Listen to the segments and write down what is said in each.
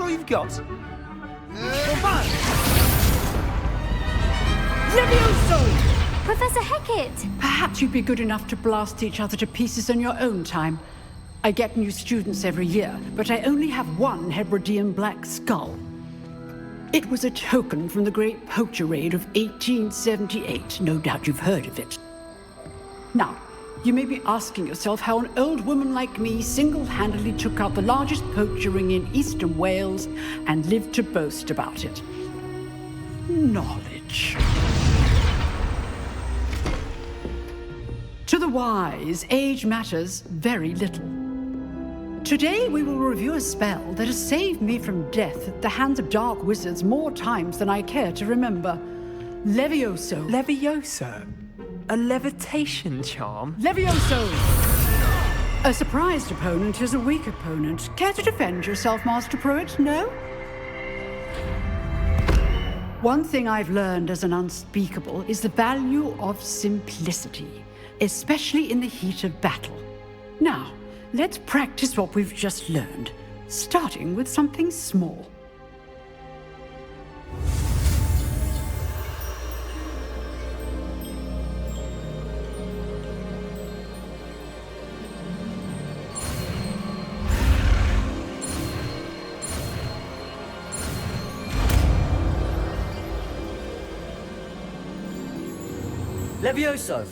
all you've got? Levioso! Professor Hecat! Perhaps you'd be good enough to blast each other to pieces in your own time. I get new students every year, but I only have one Hebridean black skull. It was a token from the Great Poacher Raid of 1878. No doubt you've heard of it. Now, you may be asking yourself how an old woman like me single-handedly took out the largest poacher ring in eastern Wales and lived to boast about it. Knowledge. To the wise, age matters very little. Today we will review a spell that has saved me from death at the hands of dark wizards more times than I care to remember. Levioso. Levioso? A levitation charm? Levioso! A surprised opponent is a weak opponent. Care to defend yourself, Master Pruitt? No? One thing I've learned as an unspeakable is the value of simplicity, especially in the heat of battle. Now, let's practice what we've just learned, starting with something small. Levioso!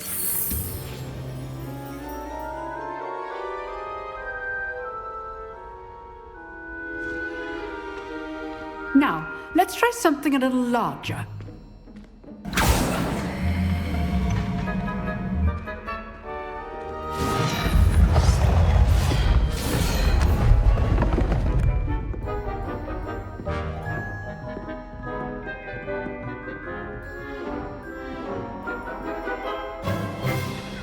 Now, let's try something a little larger.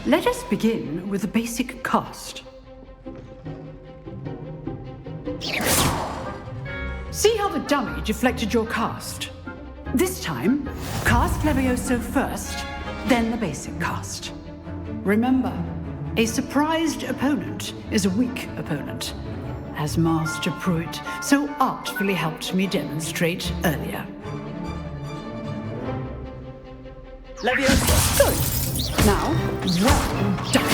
Let us begin with the basic cast. See how the dummy deflected your cast? This time, cast Levioso first, then the basic cast. Remember, a surprised opponent is a weak opponent, as Master Pruitt so artfully helped me demonstrate earlier. Levioso! Good. Now, well done.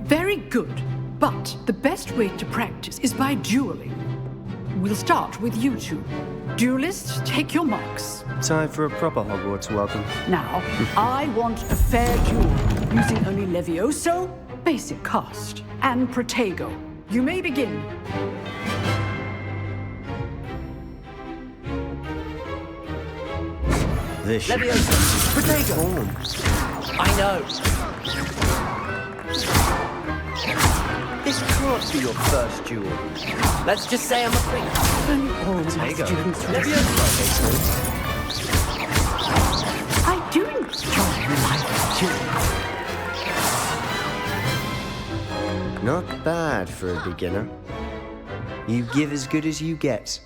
Very good. But the best way to practice is by dueling. We'll start with you two. Duelists, take your marks. Time for a proper Hogwarts welcome. Now, I want a fair duel, using only Levioso, basic cast, and Protego. You may begin. This should Levioso! Protego! I know! This can't be your first duel. Let's just say I'm a quick. Only all my Protego. students Levioso! I do enjoy my duels. Not bad for a beginner. You give as good as you get.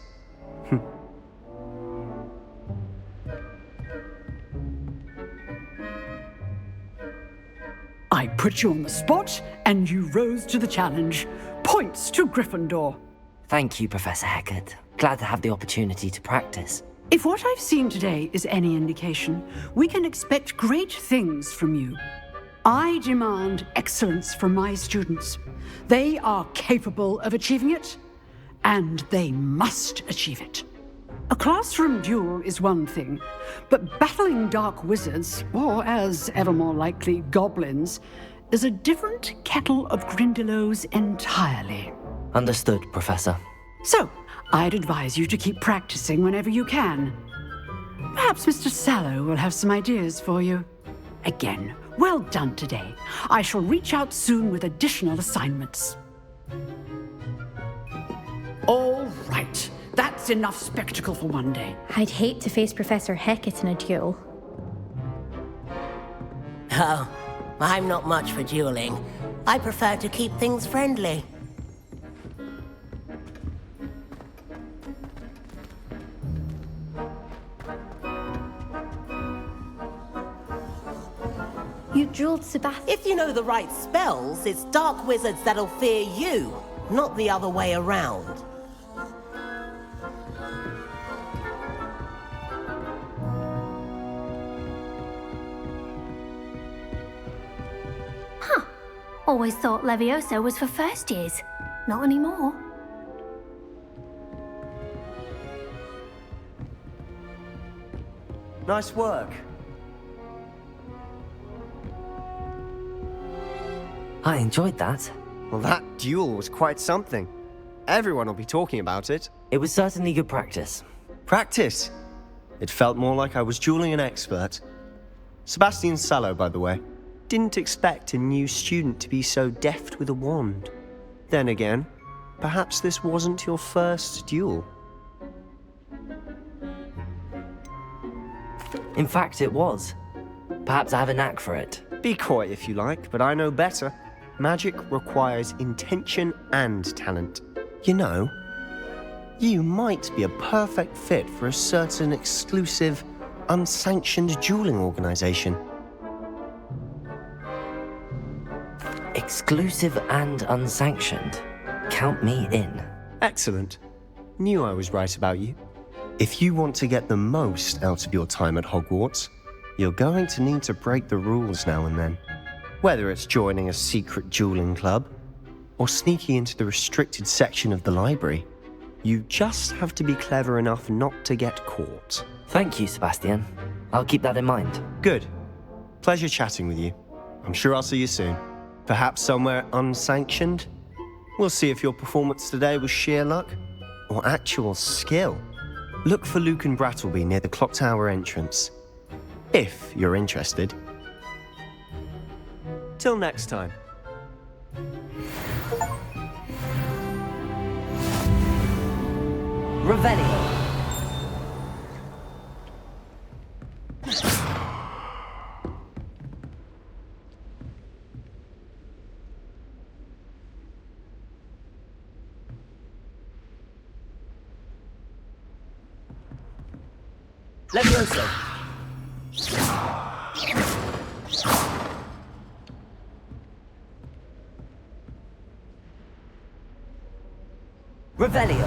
I put you on the spot, and you rose to the challenge. Points to Gryffindor. Thank you, Professor Hecat. Glad to have the opportunity to practice. If what I've seen today is any indication, we can expect great things from you. I demand excellence from my students. They are capable of achieving it, and they must achieve it. A classroom duel is one thing, but battling dark wizards, or as ever more likely, goblins, is a different kettle of Grindylows entirely. Understood, Professor. So, I'd advise you to keep practicing whenever you can. Perhaps Mr. Sallow will have some ideas for you. Again, well done today. I shall reach out soon with additional assignments. All right. That's enough spectacle for one day. I'd hate to face Professor Hecat in a duel. Oh, I'm not much for dueling. I prefer to keep things friendly. You dueled Sebastian. If you know the right spells, it's dark wizards that'll fear you, not the other way around. Always thought Leviosa was for first years. Not anymore. Nice work. I enjoyed that. Well, that duel was quite something. Everyone will be talking about it. It was certainly good practice. Practice? It felt more like I was dueling an expert. Sebastian Sallow, by the way. Didn't expect a new student to be so deft with a wand. Then again, perhaps this wasn't your first duel. In fact, it was. Perhaps I have a knack for it. Be coy if you like, but I know better. Magic requires intention and talent. You know, you might be a perfect fit for a certain exclusive, unsanctioned dueling organization. Exclusive and unsanctioned. Count me in. Excellent. Knew I was right about you. If you want to get the most out of your time at Hogwarts, you're going to need to break the rules now and then. Whether it's joining a secret dueling club, or sneaking into the restricted section of the library, you just have to be clever enough not to get caught. Thank you, Sebastian. I'll keep that in mind. Good. Pleasure chatting with you. I'm sure I'll see you soon. Perhaps somewhere unsanctioned? We'll see if your performance today was sheer luck or actual skill. Look for Luke and Brattleby near the clock tower entrance, if you're interested. Till next time. Revelio. Leviosa. Revelio.